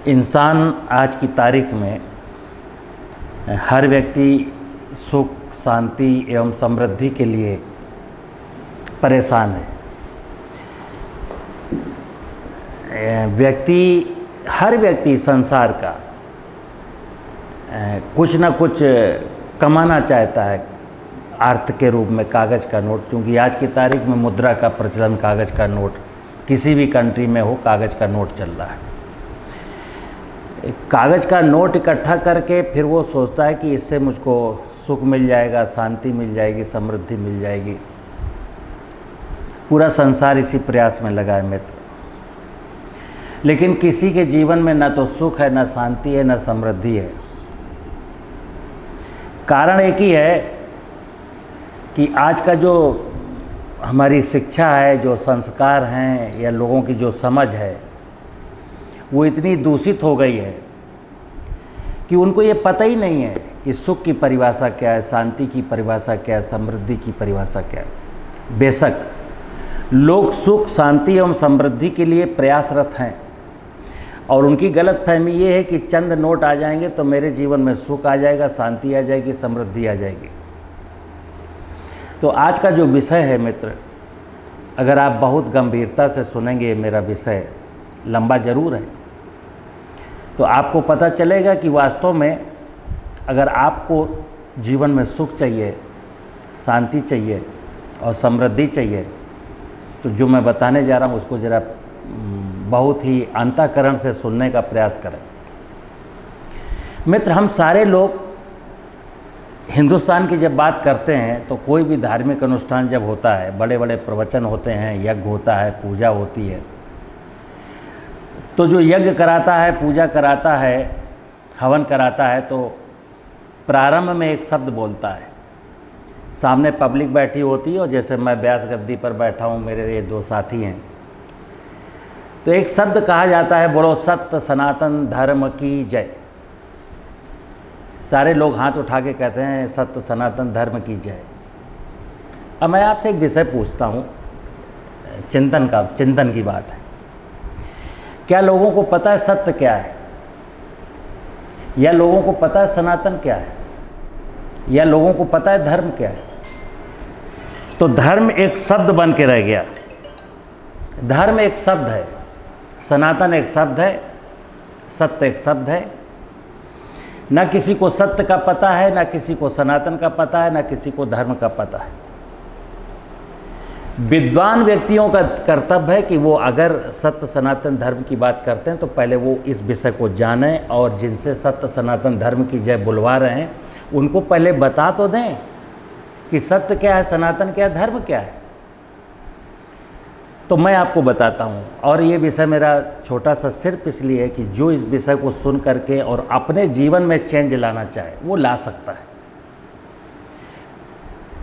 इंसान आज की तारीख में हर व्यक्ति सुख, शांति एवं समृद्धि के लिए परेशान है। हर व्यक्ति संसार का कुछ ना कुछ कमाना चाहता है अर्थ के रूप में कागज़ का नोट, क्योंकि आज की तारीख में मुद्रा का प्रचलन कागज़ का नोट किसी भी कंट्री में हो, कागज़ का नोट चल रहा है। कागज़ का नोट इकट्ठा करके फिर वो सोचता है कि इससे मुझको सुख मिल जाएगा, शांति मिल जाएगी, समृद्धि मिल जाएगी। पूरा संसार इसी प्रयास में लगा है मित्र। लेकिन किसी के जीवन में ना तो सुख है, ना शांति है, ना समृद्धि है। कारण एक ही है कि आज का जो हमारी शिक्षा है, जो संस्कार हैं या लोगों की जो समझ है, वो इतनी दूषित हो गई है कि उनको ये पता ही नहीं है कि सुख की परिभाषा क्या है, शांति की परिभाषा क्या है, समृद्धि की परिभाषा क्या है। बेशक लोग सुख, शांति एवं समृद्धि के लिए प्रयासरत हैं और उनकी गलतफहमी ये है कि चंद नोट आ जाएंगे तो मेरे जीवन में सुख आ जाएगा, शांति आ जाएगी, समृद्धि आ जाएगी। तो आज का जो विषय है मित्र, अगर आप बहुत गंभीरता से सुनेंगे, मेरा विषय लंबा ज़रूर है, तो आपको पता चलेगा कि वास्तव में अगर आपको जीवन में सुख चाहिए, शांति चाहिए और समृद्धि चाहिए, तो जो मैं बताने जा रहा हूँ उसको ज़रा बहुत ही अंतःकरण से सुनने का प्रयास करें। मित्र, हम सारे लोग हिंदुस्तान की जब बात करते हैं तो कोई भी धार्मिक अनुष्ठान जब होता है, बड़े बड़े प्रवचन होते हैं, यज्ञ होता है, पूजा होती है, तो जो यज्ञ कराता है, पूजा कराता है, हवन कराता है, तो प्रारंभ में एक शब्द बोलता है। सामने पब्लिक बैठी होती है और जैसे मैं व्यास गद्दी पर बैठा हूँ, मेरे ये दो साथी हैं, तो एक शब्द कहा जाता है, बोलो सत्य सनातन धर्म की जय। सारे लोग हाथ उठा के कहते हैं सत्य सनातन धर्म की जय। अब मैं आपसे एक विषय पूछता हूँ, चिंतन की बात है। क्या लोगों को पता है सत्य क्या है? या लोगों को पता है सनातन क्या है? या लोगों को पता है धर्म क्या है? तो धर्म एक शब्द बन के रह गया। धर्म एक शब्द है, सनातन एक शब्द है, सत्य एक शब्द है। ना किसी को सत्य का पता है, ना किसी को सनातन का पता है, ना किसी को धर्म का पता है। विद्वान व्यक्तियों का कर्तव्य है कि वो अगर सत्य सनातन धर्म की बात करते हैं तो पहले वो इस विषय को जानें और जिनसे सत्य सनातन धर्म की जय बुलवा रहे हैं उनको पहले बता तो दें कि सत्य क्या है, सनातन क्या है, धर्म क्या है। तो मैं आपको बताता हूँ, और ये विषय मेरा छोटा सा सिर्फ इसलिए है कि जो इस विषय को सुन करके और अपने जीवन में चेंज लाना चाहे वो ला सकता है।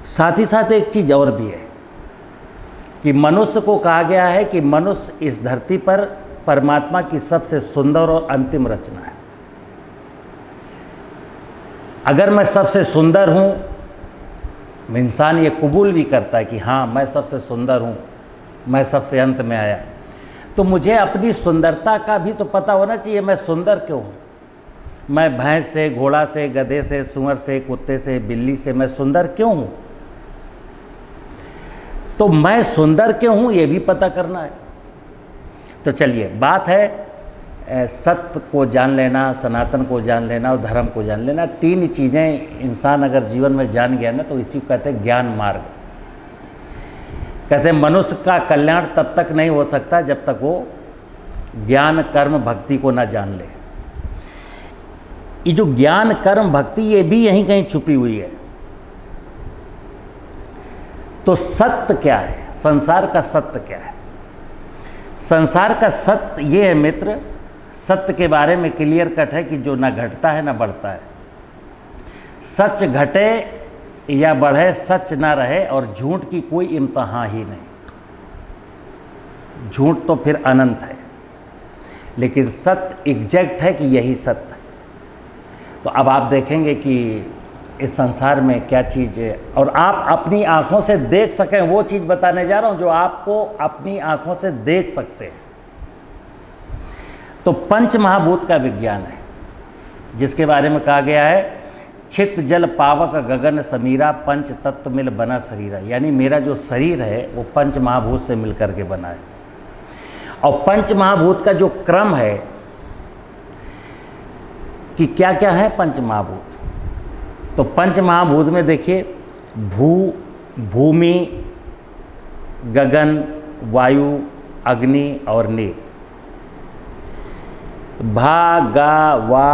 साथ ही साथ एक चीज़ और भी है कि मनुष्य को कहा गया है कि मनुष्य इस धरती पर परमात्मा की सबसे सुंदर और अंतिम रचना है। अगर मैं सबसे सुंदर हूँ, इंसान ये कबूल भी करता है कि हाँ मैं सबसे सुंदर हूँ, मैं सबसे अंत में आया, तो मुझे अपनी सुंदरता का भी तो पता होना चाहिए। मैं सुंदर क्यों हूँ? मैं भैंस से, घोड़ा से, गधे से, सूअर से, कुत्ते से, बिल्ली से मैं सुंदर क्यों हूँ? तो मैं सुंदर क्यों हूँ ये भी पता करना है। तो चलिए, बात है सत्य को जान लेना, सनातन को जान लेना और धर्म को जान लेना। तीन चीज़ें इंसान अगर जीवन में जान गया ना तो इसी को कहते हैं ज्ञान मार्ग। कहते हैं मनुष्य का कल्याण तब तक नहीं हो सकता जब तक वो ज्ञान कर्म भक्ति को ना जान ले। ये जो ज्ञान कर्म भक्ति ये भी यहीं कहीं छुपी हुई है। तो सत्य क्या है? संसार का सत्य क्या है? संसार का सत्य ये है मित्र, सत्य के बारे में क्लियर कट है कि जो ना घटता है ना बढ़ता है। सच घटे या बढ़े, सच ना रहे और झूठ की कोई इम्तहान ही नहीं। झूठ तो फिर अनंत है, लेकिन सत्य एग्जैक्ट है कि यही सत्य है। तो अब आप देखेंगे कि इस संसार में क्या चीज़ है और आप अपनी आँखों से देख सकें, वो चीज़ बताने जा रहा हूँ जो आपको अपनी आँखों से देख सकते हैं। तो पंच महाभूत का विज्ञान है, जिसके बारे में कहा गया है छित जल पावक गगन समीरा पंच तत्व मिल बना शरीरा, यानी मेरा जो शरीर है वो पंच महाभूत से मिलकर के बना है। और पंच महाभूत का जो क्रम है कि क्या क्या है पंच महाभूत, तो पंच महाभूत में देखिए भूमि, गगन, वायु, अग्नि और नीर। भा गा वा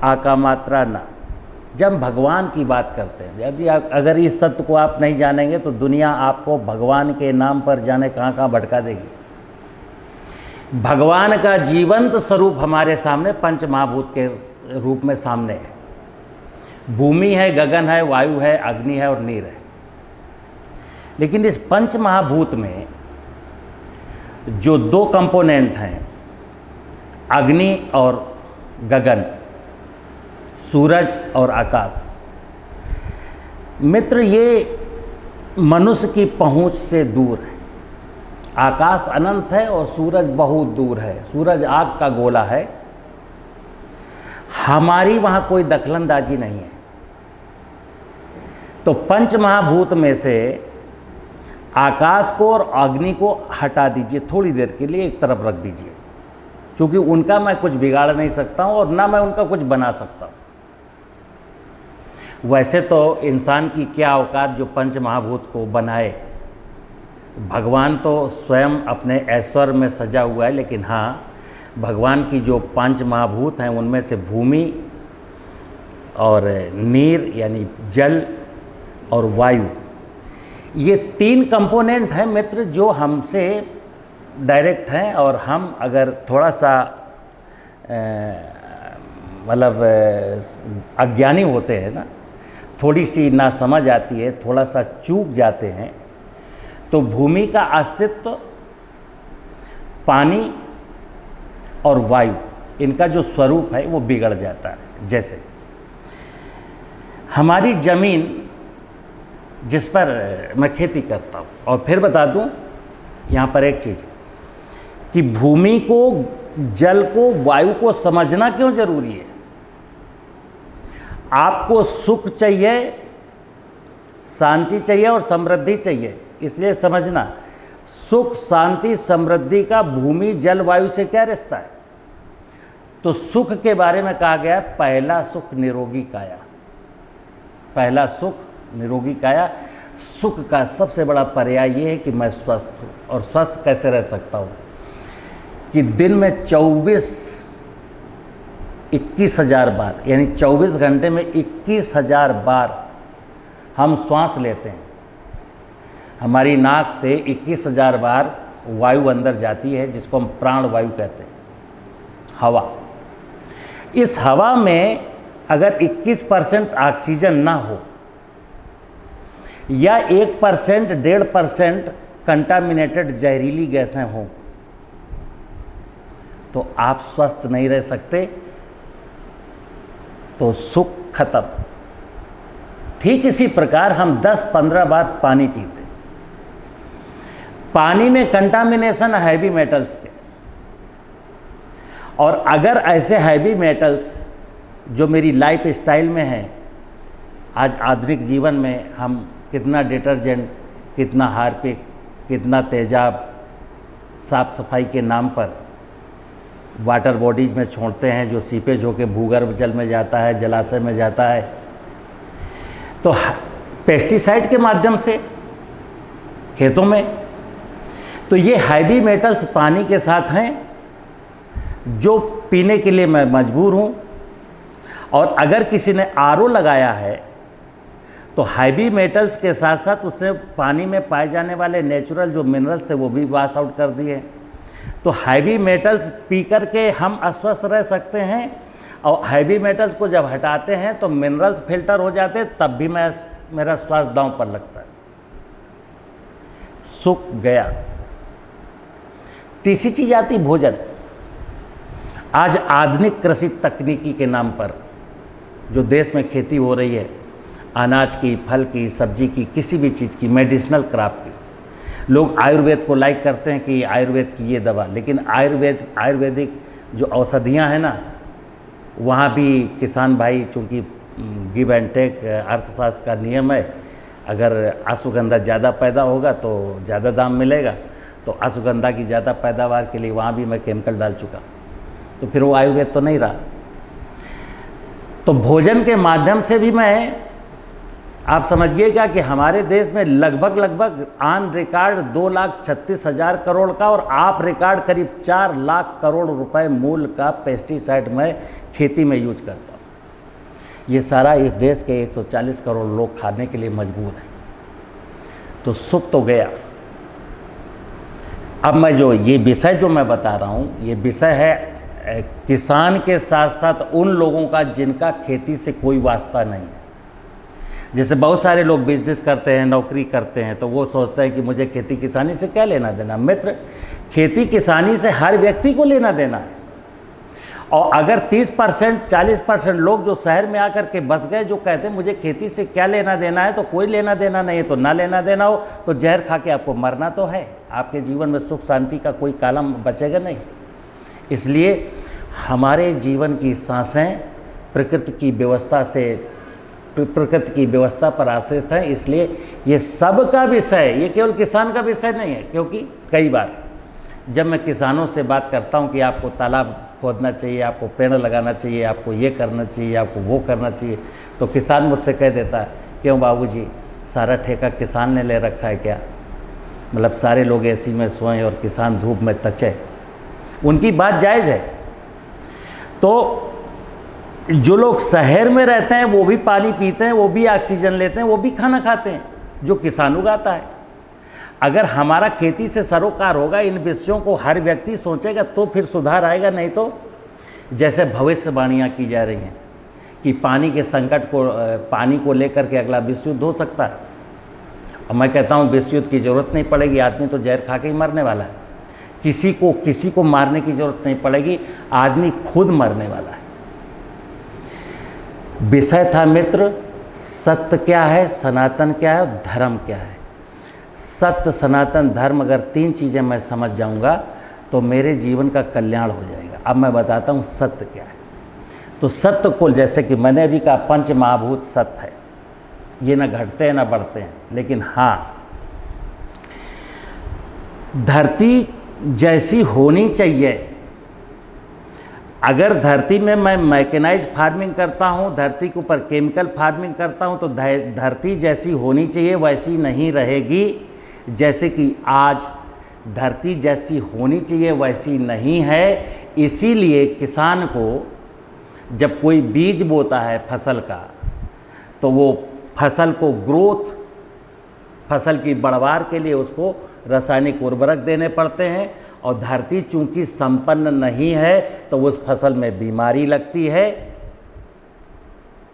आ का मात्रा ना। जब भगवान की बात करते हैं, अभी अगर इस सत्य को आप नहीं जानेंगे तो दुनिया आपको भगवान के नाम पर जाने कहाँ कहाँ भटका देगी। भगवान का जीवंत स्वरूप हमारे सामने पंच महाभूत के रूप में सामने है। भूमि है, गगन है, वायु है, अग्नि है और नीर है। लेकिन इस पंच महाभूत में जो दो कंपोनेंट हैं, अग्नि और गगन, सूरज और आकाश, मित्र ये मनुष्य की पहुंच से दूर है। आकाश अनंत है और सूरज बहुत दूर है। सूरज आग का गोला है, हमारी वहाँ कोई दखलंदाजी नहीं है। तो पंच महाभूत में से आकाश को और अग्नि को हटा दीजिए, थोड़ी देर के लिए एक तरफ रख दीजिए, क्योंकि उनका मैं कुछ बिगाड़ नहीं सकता हूँ और ना मैं उनका कुछ बना सकता हूँ। वैसे तो इंसान की क्या औकात जो पंच महाभूत को बनाए। भगवान तो स्वयं अपने ऐश्वर्य में सजा हुआ है, लेकिन हाँ, भगवान की जो पंच महाभूत हैं उनमें से भूमि और नीर यानी जल और वायु, ये तीन कंपोनेंट हैं मित्र, जो हमसे डायरेक्ट हैं। और हम अगर थोड़ा सा मतलब अज्ञानी होते हैं ना, थोड़ी सी नासमझ आती है, थोड़ा सा चूक जाते हैं, तो भूमि का अस्तित्व, पानी और वायु, इनका जो स्वरूप है वो बिगड़ जाता है। जैसे हमारी ज़मीन जिस पर मैं खेती करता हूँ, और फिर बता दूँ यहाँ पर एक चीज़ कि भूमि को, जल को, वायु को समझना क्यों जरूरी है। आपको सुख चाहिए, शांति चाहिए और समृद्धि चाहिए, इसलिए समझना सुख, शांति, समृद्धि का भूमि, जल, वायु से क्या रिश्ता है। तो सुख के बारे में कहा गया पहला सुख निरोगी काया। पहला सुख निरोगी काया। सुख का सबसे बड़ा पर्याय ये है कि मैं स्वस्थ हूँ। और स्वस्थ कैसे रह सकता हूँ कि दिन में 21,000 बार, यानी 24 घंटे में 21,000 बार हम श्वास लेते हैं। हमारी नाक से 21,000 बार वायु अंदर जाती है, जिसको हम प्राण वायु कहते हैं, हवा। इस हवा में अगर 21% ऑक्सीजन ना हो या 1%, 1.5% कंटामिनेटेड जहरीली गैसें हों, तो आप स्वस्थ नहीं रह सकते, तो सुख खत्म। ठीक इसी प्रकार हम 10-15 बार पानी पीते, पानी में कंटामिनेशन हैवी मेटल्स के, और अगर ऐसे हैवी मेटल्स जो मेरी लाइफ स्टाइल में हैं, आज आधुनिक जीवन में हम कितना डिटर्जेंट, कितना हार्पिक, कितना तेजाब साफ सफाई के नाम पर वाटर बॉडीज में छोड़ते हैं, जो सीपेज होकर भूगर्भ जल में जाता है, जलाशय में जाता है, तो पेस्टिसाइड के माध्यम से खेतों में। तो ये हैवी मेटल्स पानी के साथ हैं, जो पीने के लिए मैं मजबूर हूँ। और अगर किसी ने आरओ लगाया है तो हैवी मेटल्स के साथ साथ उसने पानी में पाए जाने वाले नेचुरल जो मिनरल्स थे वो भी वाश आउट कर दिए। तो हैवी मेटल्स पी कर के हम अस्वस्थ रह सकते हैं, और हैवी मेटल्स को जब हटाते हैं तो मिनरल्स फिल्टर हो जाते हैं, तब भी मेरा स्वास्थ्य दांव पर लगता है। सुख गया। तीसरी चीज आती भोजन। आज आधुनिक कृषि तकनीकी के नाम पर जो देश में खेती हो रही है, अनाज की, फल की, सब्जी की, किसी भी चीज़ की, मेडिसिनल क्रॉप की, लोग आयुर्वेद को लाइक करते हैं कि आयुर्वेद की ये दवा, लेकिन आयुर्वेदिक जो औषधियाँ हैं ना, वहाँ भी किसान भाई, चूँकि गिव एंड टेक अर्थशास्त्र का नियम है, अगर अश्वगंधा ज़्यादा पैदा होगा तो ज़्यादा दाम मिलेगा, तो अश्वगंधा की ज़्यादा पैदावार के लिए वहाँ भी मैं केमिकल डाल चुका, तो फिर वो आयुर्वेद तो नहीं रहा। तो भोजन के माध्यम से भी मैं, आप समझिएगा कि हमारे देश में लगभग ऑन रिकॉर्ड 2,36,000 करोड़ का और आप रिकॉर्ड करीब 4 लाख करोड़ रुपए मूल्य का पेस्टिसाइड मैं खेती में यूज करता हूँ। ये सारा इस देश के 140 करोड़ लोग खाने के लिए मजबूर हैं। तो सुख तो गया। अब मैं जो ये विषय जो मैं बता रहा हूँ, ये विषय है किसान के साथ साथ उन लोगों का जिनका खेती से कोई वास्ता नहीं है। जैसे बहुत सारे लोग बिजनेस करते हैं, नौकरी करते हैं, तो वो सोचते हैं कि मुझे खेती किसानी से क्या लेना देना। मित्र, खेती किसानी से हर व्यक्ति को लेना देना है। और अगर 30% 40% लोग जो शहर में आकर के बस गए, जो कहते हैं मुझे खेती से क्या लेना देना है, तो कोई लेना देना नहीं है। तो ना लेना देना हो तो जहर खा के आपको मरना तो है, आपके जीवन में सुख शांति का कोई कालम बचेगा नहीं। इसलिए हमारे जीवन की सांसें प्रकृति की व्यवस्था पर आश्रित है। इसलिए ये सब का विषय, ये केवल किसान का विषय नहीं है। क्योंकि कई बार जब मैं किसानों से बात करता हूँ कि आपको तालाब खोदना चाहिए, आपको पेड़ लगाना चाहिए, आपको ये करना चाहिए, आपको वो करना चाहिए, तो किसान मुझसे कह देता है, क्यों बाबूजी, सारा ठेका किसान ने ले रखा है क्या? मतलब सारे लोग एसी में सोएं और किसान धूप में तचे। उनकी बात जायज़ है। तो जो लोग शहर में रहते हैं वो भी पानी पीते हैं, वो भी ऑक्सीजन लेते हैं, वो भी खाना खाते हैं जो किसान उगाता है। अगर हमारा खेती से सरोकार होगा, इन विषयों को हर व्यक्ति सोचेगा, तो फिर सुधार आएगा। नहीं तो जैसे भविष्यवाणियाँ की जा रही हैं कि पानी के संकट को, पानी को लेकर के अगला विश्व युद्ध हो सकता है। और मैं कहता हूँ विश्व युद्ध की ज़रूरत नहीं पड़ेगी, आदमी तो जहर खा के ही मरने वाला है। किसी को मारने की ज़रूरत नहीं पड़ेगी, आदमी खुद मरने वाला है। विषय था मित्र, सत्य क्या है, सनातन क्या है, धर्म क्या है। सत्य, सनातन, धर्म, अगर 3 चीज़ें मैं समझ जाऊंगा तो मेरे जीवन का कल्याण हो जाएगा। अब मैं बताता हूँ सत्य क्या है। तो सत्य को, जैसे कि मैंने अभी कहा, पंच महाभूत सत्य है। ये ना घटते हैं ना बढ़ते हैं। लेकिन हाँ, धरती जैसी होनी चाहिए। अगर धरती में मैं मैकेनाइज फार्मिंग करता हूँ, धरती के ऊपर केमिकल फार्मिंग करता हूँ, तो धरती जैसी होनी चाहिए वैसी नहीं रहेगी। जैसे कि आज धरती जैसी होनी चाहिए वैसी नहीं है। इसीलिए किसान को जब कोई बीज बोता है फसल का, तो वो फसल को ग्रोथ, फसल की बढ़वार के लिए उसको रासायनिक उर्वरक देने पड़ते हैं। और धरती चूंकि संपन्न नहीं है तो उस फसल में बीमारी लगती है,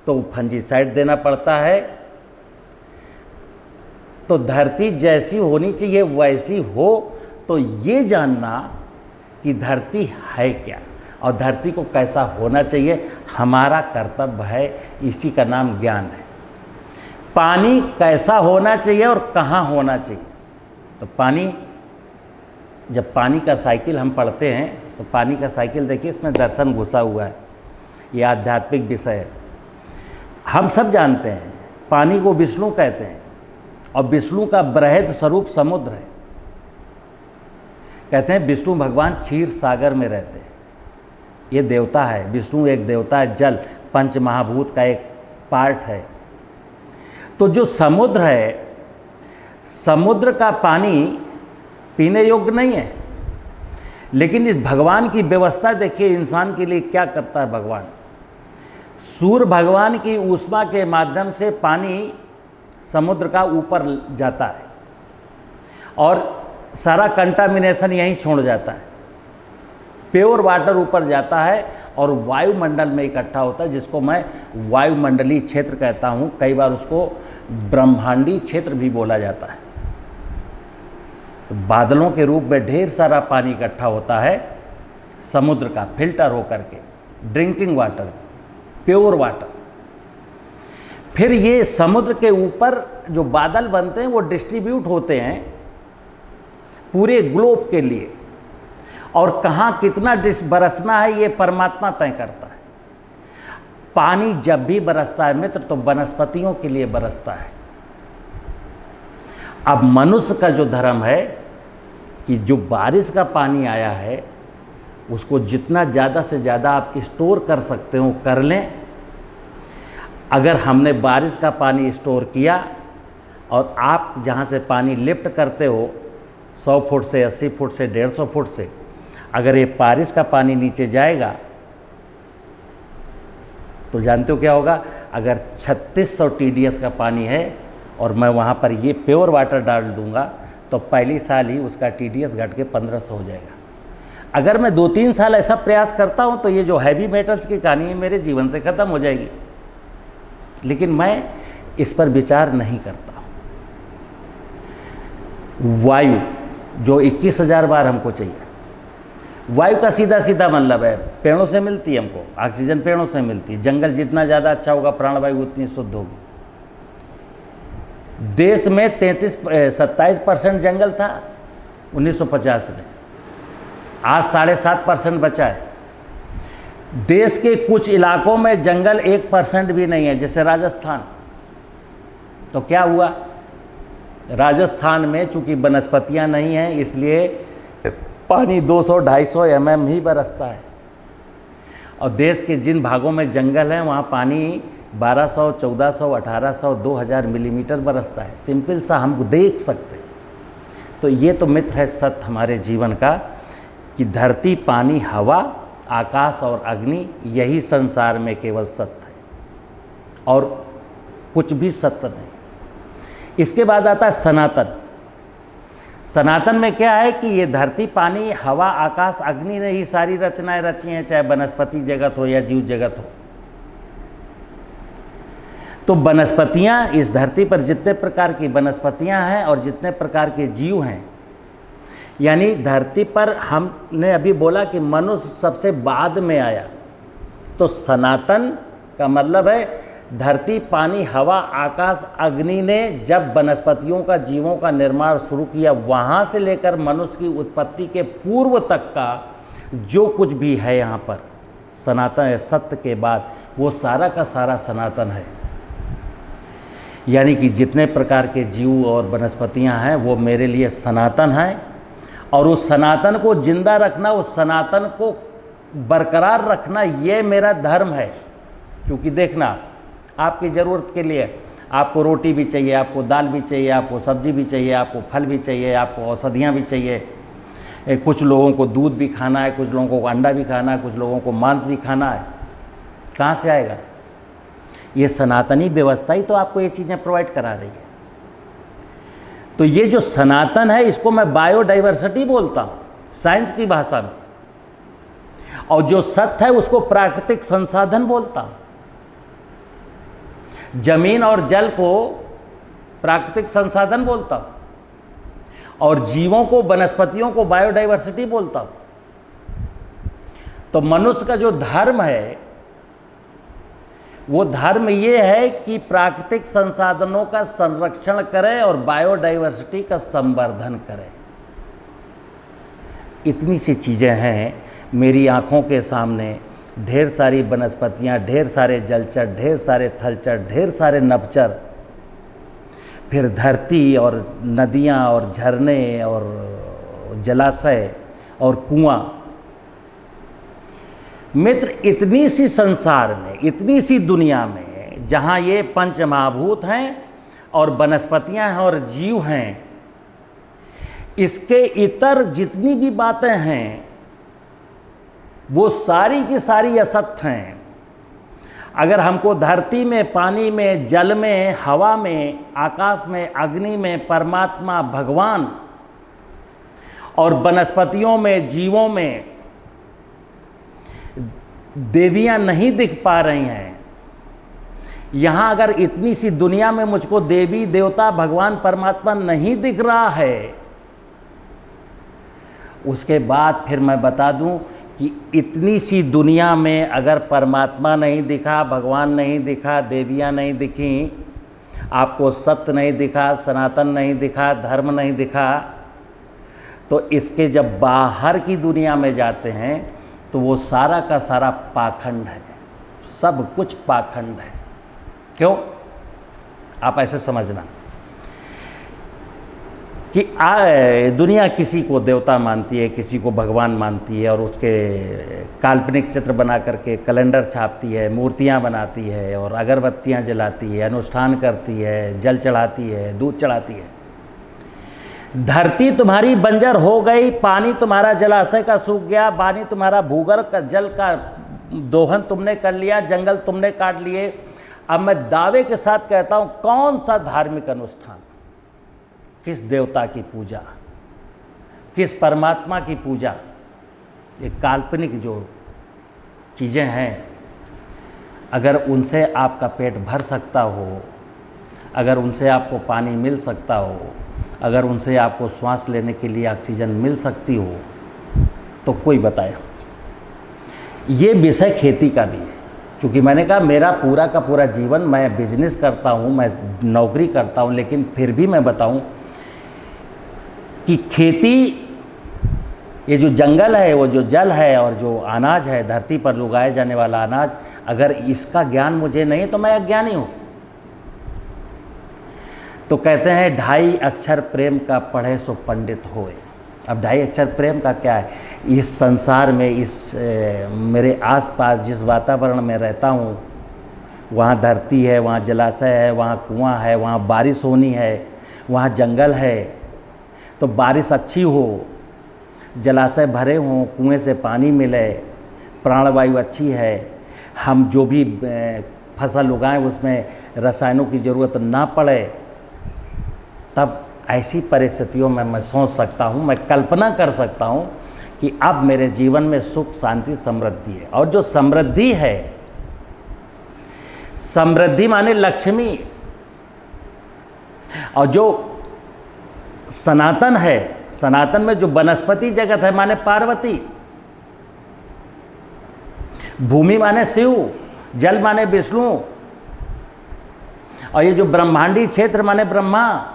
तो फंजीसाइड देना पड़ता है। तो धरती जैसी होनी चाहिए वैसी हो, तो ये जानना कि धरती है क्या और धरती को कैसा होना चाहिए हमारा कर्तव्य है। इसी का नाम ज्ञान है। पानी कैसा होना चाहिए और कहाँ होना चाहिए। तो पानी, जब पानी का साइकिल हम पढ़ते हैं तो पानी का साइकिल देखिए, इसमें दर्शन घुसा हुआ है। ये आध्यात्मिक विषय है। हम सब जानते हैं पानी को विष्णु कहते हैं और विष्णु का बृहद स्वरूप समुद्र है। कहते हैं विष्णु भगवान क्षीर सागर में रहते हैं। ये देवता है, विष्णु एक देवता है, जल पंच महाभूत का एक पार्ट है। तो जो समुद्र है, समुद्र का पानी पीने योग्य नहीं है। लेकिन इस भगवान की व्यवस्था देखिए, इंसान के लिए क्या करता है भगवान। सूर्य भगवान की ऊष्मा के माध्यम से पानी समुद्र का ऊपर जाता है और सारा कंटामिनेशन यहीं छोड़ जाता है। प्योर वाटर ऊपर जाता है और वायुमंडल में इकट्ठा होता है, जिसको मैं वायुमंडलीय क्षेत्र कहता हूँ। कई बार उसको ब्रह्मांडीय क्षेत्र भी बोला जाता है। तो बादलों के रूप में ढेर सारा पानी इकट्ठा होता है समुद्र का, फिल्टर होकर के, ड्रिंकिंग वाटर, प्योर वाटर। फिर ये समुद्र के ऊपर जो बादल बनते हैं वो डिस्ट्रीब्यूट होते हैं पूरे ग्लोब के लिए। और कहाँ कितना बरसना है ये परमात्मा तय करता है। पानी जब भी बरसता है मित्र तो वनस्पतियों के लिए बरसता है। अब मनुष्य का जो धर्म है कि जो बारिश का पानी आया है उसको जितना ज़्यादा से ज़्यादा आप स्टोर कर सकते हो कर लें। अगर हमने बारिश का पानी स्टोर किया और आप जहाँ से पानी लिफ्ट करते हो 100 फुट से 80 फुट से 150 फुट से, अगर ये बारिश का पानी नीचे जाएगा तो जानते हो क्या होगा। अगर 3600 TDS का पानी है और मैं वहाँ पर ये प्योर वाटर डाल दूँगा तो पहली साल ही उसका TDS घट के 1500 हो जाएगा। अगर मैं 2-3 साल ऐसा प्रयास करता हूँ तो ये जो हैवी मेटल्स की कहानी है मेरे जीवन से ख़त्म हो जाएगी, लेकिन मैं इस पर विचार नहीं करता। वायु जो 21,000 बार हमको चाहिए, वायु का सीधा सीधा मतलब है पेड़ों से मिलती है हमको, ऑक्सीजन पेड़ों से मिलती है। जंगल जितना ज़्यादा अच्छा होगा प्राणवायु उतनी शुद्ध होगी। देश में 27% जंगल था 1950 में, आज 7.5% बचा है। देश के कुछ इलाकों में जंगल 1% भी नहीं है, जैसे राजस्थान। तो क्या हुआ, राजस्थान में चूंकि वनस्पतियां नहीं हैं इसलिए पानी 200-250 mm ही बरसता है, और देश के जिन भागों में जंगल हैं वहाँ पानी 1200, 1400, 1800, 2000 मिलीमीटर बरसता है। सिंपल सा हम देख सकते। तो ये तो मित्र है सत्य हमारे जीवन का कि धरती, पानी, हवा, आकाश और अग्नि यही संसार में केवल सत्य है और कुछ भी सत्य नहीं। इसके बाद आता है सनातन। सनातन में क्या है कि ये धरती, पानी, हवा, आकाश, अग्नि ने ही सारी रचनाएं रची हैं, चाहे वनस्पति जगत हो या जीव जगत हो। तो वनस्पतियां, इस धरती पर जितने प्रकार की वनस्पतियां हैं और जितने प्रकार के जीव हैं, यानी धरती पर हमने अभी बोला कि मनुष्य सबसे बाद में आया, तो सनातन का मतलब है धरती, पानी, हवा, आकाश, अग्नि ने जब वनस्पतियों का, जीवों का निर्माण शुरू किया, वहाँ से लेकर मनुष्य की उत्पत्ति के पूर्व तक का जो कुछ भी है यहाँ पर सनातन है। सत्य के बाद वो सारा का सारा सनातन है। यानी कि जितने प्रकार के जीव और वनस्पतियाँ हैं वो मेरे लिए सनातन हैं, और उस सनातन को जिंदा रखना, उस सनातन को बरकरार रखना, ये मेरा धर्म है। क्योंकि देखना, आपकी ज़रूरत के लिए आपको रोटी भी चाहिए, आपको दाल भी चाहिए, आपको सब्जी भी चाहिए, आपको फल भी चाहिए, आपको औषधियाँ भी चाहिए। कुछ लोगों को दूध भी खाना है, कुछ लोगों को अंडा भी खाना है, कुछ लोगों को मांस भी खाना है। कहाँ से आएगा? ये सनातनी व्यवस्था ही तो आपको ये चीज़ें प्रोवाइड करा रही है। तो ये जो सनातन है इसको मैं बायोडाइवर्सिटी बोलता हूँ साइंस की भाषा में, और जो सत्य है उसको प्राकृतिक संसाधन बोलता हूँ। जमीन और जल को प्राकृतिक संसाधन बोलता हूँ, और जीवों को, वनस्पतियों को बायोडाइवर्सिटी बोलता हूँ। तो मनुष्य का जो धर्म है वो धर्म ये है कि प्राकृतिक संसाधनों का संरक्षण करे और बायोडाइवर्सिटी का संवर्धन करे। इतनी सी चीज़ें हैं मेरी आँखों के सामने। ढेर सारी वनस्पतियाँ, ढेर सारे जलचर, ढेर सारे थलचर, ढेर सारे नभचर, फिर धरती और नदियाँ और झरने और जलाशय और कुआं। मित्र, इतनी सी संसार में, इतनी सी दुनिया में जहाँ ये पंच महाभूत हैं और वनस्पतियाँ हैं और जीव हैं, इसके इतर जितनी भी बातें हैं वो सारी की सारी असत्य हैं। अगर हमको धरती में, पानी में, जल में, हवा में, आकाश में, अग्नि में परमात्मा, भगवान और वनस्पतियों में, जीवों में देवियां नहीं दिख पा रही हैं, यहाँ अगर इतनी सी दुनिया में मुझको देवी, देवता, भगवान, परमात्मा नहीं दिख रहा है, उसके बाद फिर मैं बता दूं कि इतनी सी दुनिया में अगर परमात्मा नहीं दिखा, भगवान नहीं दिखा, देवियां नहीं दिखी, आपको सत्य नहीं दिखा, सनातन नहीं दिखा, धर्म नहीं दिखा, तो इसके जब बाहर की दुनिया में जाते हैं तो वो सारा का सारा पाखंड है, सब कुछ पाखंड है। क्यों? आप ऐसे समझना कि दुनिया किसी को देवता मानती है, किसी को भगवान मानती है, और उसके काल्पनिक चित्र बना करके कैलेंडर छापती है, मूर्तियाँ बनाती है, और अगरबत्तियाँ जलाती है, अनुष्ठान करती है, जल चढ़ाती है, दूध चढ़ाती है। धरती तुम्हारी बंजर हो गई, पानी तुम्हारा जलाशय का सूख गया, पानी तुम्हारा भूगर्भ का जल का दोहन तुमने कर लिया, जंगल तुमने काट लिए। अब मैं दावे के साथ कहता हूँ, कौन सा धार्मिक अनुष्ठान, किस देवता की पूजा, किस परमात्मा की पूजा, ये काल्पनिक जो चीज़ें हैं, अगर उनसे आपका पेट भर सकता हो, अगर उनसे आपको पानी मिल सकता हो, अगर उनसे आपको श्वास लेने के लिए ऑक्सीजन मिल सकती हो, तो कोई बताए। ये विषय खेती का भी है, क्योंकि मैंने कहा मेरा पूरा का पूरा जीवन, मैं बिजनेस करता हूँ, मैं नौकरी करता हूँ, लेकिन फिर भी मैं बताऊँ कि खेती, ये जो जंगल है, वो जो जल है, और जो अनाज है, धरती पर उगाए जाने वाला अनाज, अगर इसका ज्ञान मुझे नहीं तो मैं अज्ञानी हूँ। तो कहते हैं 2.5 अक्षर प्रेम का पढ़े सो पंडित होए। अब 2.5 अक्षर प्रेम का क्या है? इस संसार में, इस मेरे आसपास जिस वातावरण में रहता हूँ, वहाँ धरती है, वहाँ जलाशय है, वहाँ कुआं है, वहाँ बारिश होनी है, वहाँ जंगल है, तो बारिश अच्छी हो, जलाशय भरे हों, कुएं से पानी मिले, प्राणवायु अच्छी है, हम जो भी फसल उगाएं उसमें रसायनों की ज़रूरत ना पड़े, तब ऐसी परिस्थितियों में मैं सोच सकता हूँ, मैं कल्पना कर सकता हूँ कि अब मेरे जीवन में सुख, शांति, समृद्धि है। और जो समृद्धि है, समृद्धि माने लक्ष्मी, और जो सनातन है, सनातन में जो वनस्पति जगत है माने पार्वती, भूमि माने शिव, जल माने विष्णु, और ये जो ब्रह्मांडी क्षेत्र माने ब्रह्मा।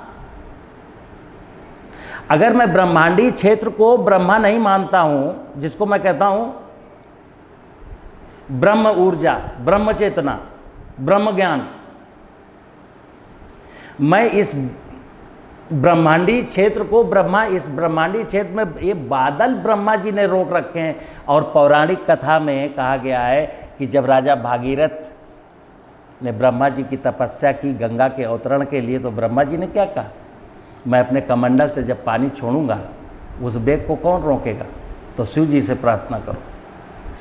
अगर मैं ब्रह्मांडी क्षेत्र को ब्रह्मा नहीं मानता हूं, जिसको मैं कहता हूं ब्रह्म ऊर्जा, ब्रह्म चेतना, ब्रह्म ज्ञान, मैं इस ब्रह्मांडी क्षेत्र को ब्रह्मा, इस ब्रह्मांडी क्षेत्र में ये बादल ब्रह्मा जी ने रोक रखे हैं। और पौराणिक कथा में कहा गया है कि जब राजा भागीरथ ने ब्रह्मा जी की तपस्या की गंगा के अवतरण के लिए, तो ब्रह्मा जी ने क्या कहा? मैं अपने कमंडल से जब पानी छोड़ूंगा, उस वेग को कौन रोकेगा? तो शिव जी से प्रार्थना करो।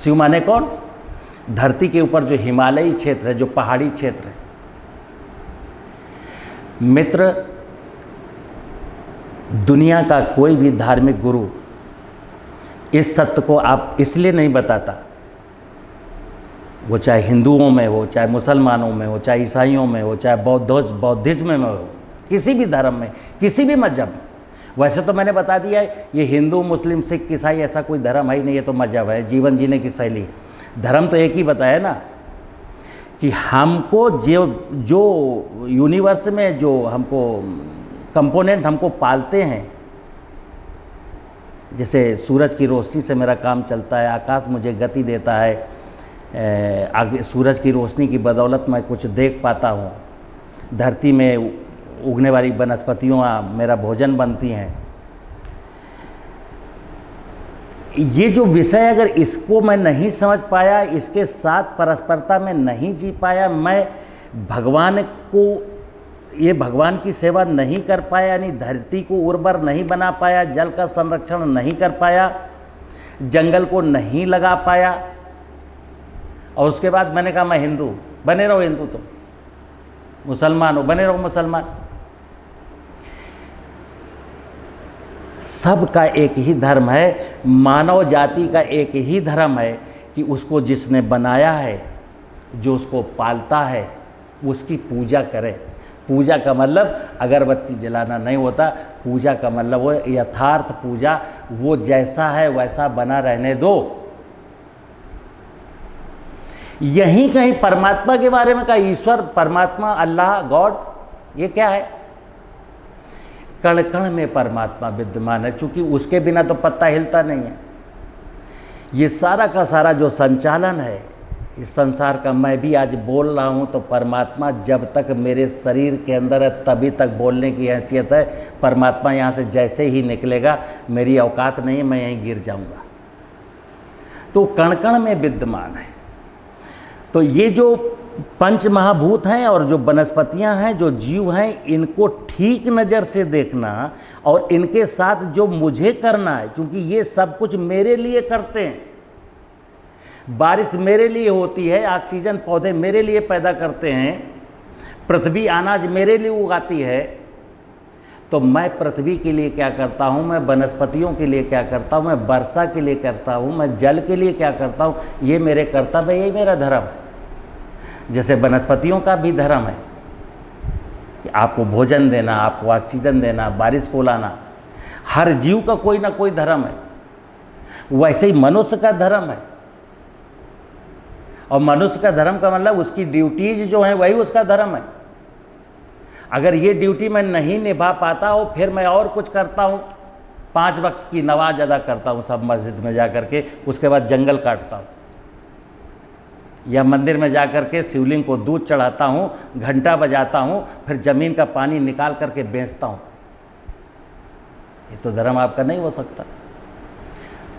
शिव माने कौन? धरती के ऊपर जो हिमालयी क्षेत्र है, जो पहाड़ी क्षेत्र है। मित्र, दुनिया का कोई भी धार्मिक गुरु इस सत्य को आप इसलिए नहीं बताता, वो चाहे हिंदुओं में हो, चाहे मुसलमानों में हो, चाहे ईसाइयों में हो, चाहे बौद्धिज्म में हो, किसी भी धर्म में, किसी भी मजहब में। वैसे तो मैंने बता दिया है, ये हिंदू, मुस्लिम, सिख, ईसाई ऐसा कोई धर्म है ही नहीं, ये तो मजहब है, जीवन जीने की शैली है। धर्म तो एक ही बताया ना कि हमको जो यूनिवर्स में जो हमको कंपोनेंट हमको पालते हैं, जैसे सूरज की रोशनी से मेरा काम चलता है, आकाश मुझे गति देता है, आगे सूरज की रोशनी की बदौलत मैं कुछ देख पाता हूँ, धरती में उगने वाली वनस्पतियों मेरा भोजन बनती हैं। ये जो विषय, अगर इसको मैं नहीं समझ पाया, इसके साथ परस्परता में नहीं जी पाया, मैं भगवान को, ये भगवान की सेवा नहीं कर पाया, यानी धरती को उर्वर नहीं बना पाया, जल का संरक्षण नहीं कर पाया, जंगल को नहीं लगा पाया, और उसके बाद मैंने कहा मैं हिंदू, बने रहो हिंदू, तुम मुसलमान हो, बने रहो मुसलमान। सबका एक ही धर्म है, मानव जाति का एक ही धर्म है कि उसको जिसने बनाया है, जो उसको पालता है, उसकी पूजा करें। पूजा का मतलब अगरबत्ती जलाना नहीं होता, पूजा का मतलब वो यथार्थ पूजा, वो जैसा है वैसा बना रहने दो। यहीं कहीं परमात्मा के बारे में कहा, ईश्वर, परमात्मा, अल्लाह, गॉड, ये क्या है? कण कण में परमात्मा विद्यमान है, क्योंकि उसके बिना तो पत्ता हिलता नहीं है। ये सारा का सारा जो संचालन है इस संसार का, मैं भी आज बोल रहा हूँ तो परमात्मा जब तक मेरे शरीर के अंदर है तभी तक बोलने की हैसियत है। परमात्मा यहाँ से जैसे ही निकलेगा मेरी औकात नहीं है, मैं यहीं गिर जाऊँगा। तो कण कण में विद्यमान है। तो ये जो पंच महाभूत हैं और जो वनस्पतियां हैं, जो जीव हैं, इनको ठीक नज़र से देखना और इनके साथ जो मुझे करना है, क्योंकि ये सब कुछ मेरे लिए करते हैं। बारिश मेरे लिए होती है, ऑक्सीजन पौधे मेरे लिए पैदा करते हैं, पृथ्वी अनाज मेरे लिए उगाती है। तो मैं पृथ्वी के लिए क्या करता हूँ, मैं वनस्पतियों के लिए क्या करता हूँ, मैं वर्षा के लिए करता हूँ, मैं जल के लिए क्या करता हूँ, ये मेरे कर्तव्य, यही मेरा धर्म है। जैसे वनस्पतियों का भी धर्म है कि आपको भोजन देना, आपको ऑक्सीजन देना, बारिश को लाना, हर जीव का कोई ना कोई धर्म है। वैसे ही मनुष्य का धर्म है, और मनुष्य का धर्म का मतलब उसकी ड्यूटीज जो है वही उसका धर्म है। अगर ये ड्यूटी मैं नहीं निभा पाता हो, फिर मैं और कुछ करता हूँ, 5 वक्त की नमाज अदा करता हूँ सब मस्जिद में जा कर के, उसके बाद जंगल काटता हूँ, या मंदिर में जा कर के शिवलिंग को दूध चढ़ाता हूँ, घंटा बजाता हूँ, फिर ज़मीन का पानी निकाल करके बेचता हूँ। ये तो धर्म आपका नहीं हो सकता।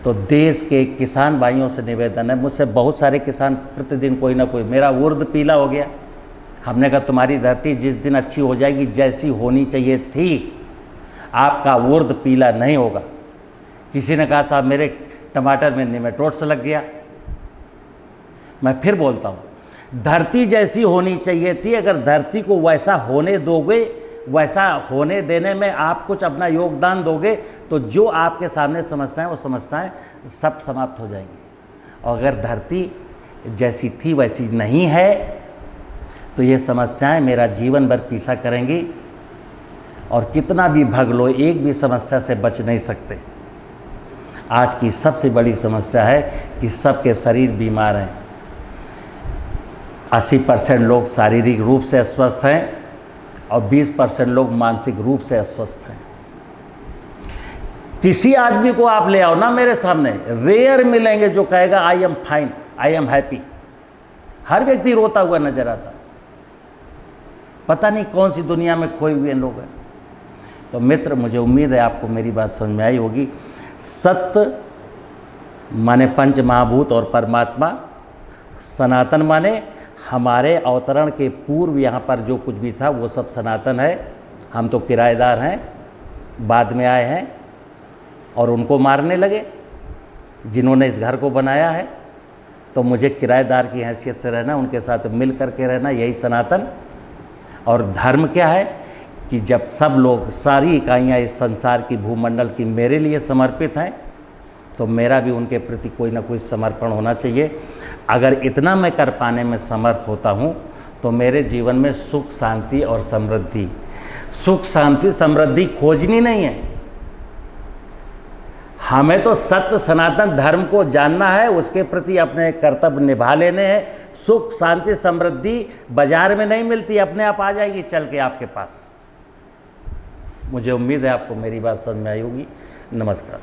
तो देश के किसान भाइयों से निवेदन है, मुझसे बहुत सारे किसान प्रतिदिन कोई ना कोई, मेरा उर्द पीला हो गया। हमने कहा तुम्हारी धरती जिस दिन अच्छी हो जाएगी, जैसी होनी चाहिए थी, आपका उर्द पीला नहीं होगा। किसी ने कहा साहब मेरे टमाटर में निमेटोड्स लग गया। मैं फिर बोलता हूँ, धरती जैसी होनी चाहिए थी। अगर धरती को वैसा होने दोगे, वैसा होने देने में आप कुछ अपना योगदान दोगे, तो जो आपके सामने समस्याएं, वो समस्याएं सब समाप्त हो जाएंगी। और अगर धरती जैसी थी वैसी नहीं है, तो ये समस्याएं मेरा जीवन भर पीछा करेंगी, और कितना भी भग लो एक भी समस्या से बच नहीं सकते। आज की सबसे बड़ी समस्या है कि सबके शरीर बीमार हैं। 80% लोग शारीरिक रूप से अस्वस्थ हैं और 20% लोग मानसिक रूप से अस्वस्थ हैं। किसी आदमी को आप ले आओ ना मेरे सामने, रेयर मिलेंगे जो कहेगा I am fine, I am happy. हर व्यक्ति रोता हुआ नजर आता। पता नहीं कौन सी दुनिया में खोए हुए लोग हैं। तो मित्र, मुझे उम्मीद है आपको मेरी बात समझ में आई होगी। सत्य माने पंच महाभूत और परमात्मा, सनातन माने हमारे अवतरण के पूर्व यहाँ पर जो कुछ भी था वो सब सनातन है। हम तो किराएदार हैं, बाद में आए हैं और उनको मारने लगे जिन्होंने इस घर को बनाया है। तो मुझे किराएदार की हैसियत से रहना, उनके साथ मिल कर के रहना, यही सनातन। और धर्म क्या है कि जब सब लोग, सारी इकाइयाँ इस संसार की, भूमंडल की मेरे लिए समर्पित हैं, तो मेरा भी उनके प्रति कोई ना कोई समर्पण होना चाहिए। अगर इतना मैं कर पाने में समर्थ होता हूँ तो मेरे जीवन में सुख, शांति और समृद्धि, सुख, शांति, समृद्धि खोजनी नहीं है। हमें तो सत्य सनातन धर्म को जानना है, उसके प्रति अपने कर्तव्य निभा लेने हैं। सुख, शांति, समृद्धि बाजार में नहीं मिलती, अपने आप आ जाएगी चल के आपके पास। मुझे उम्मीद है आपको मेरी बात समझ में आई होगी। नमस्कार।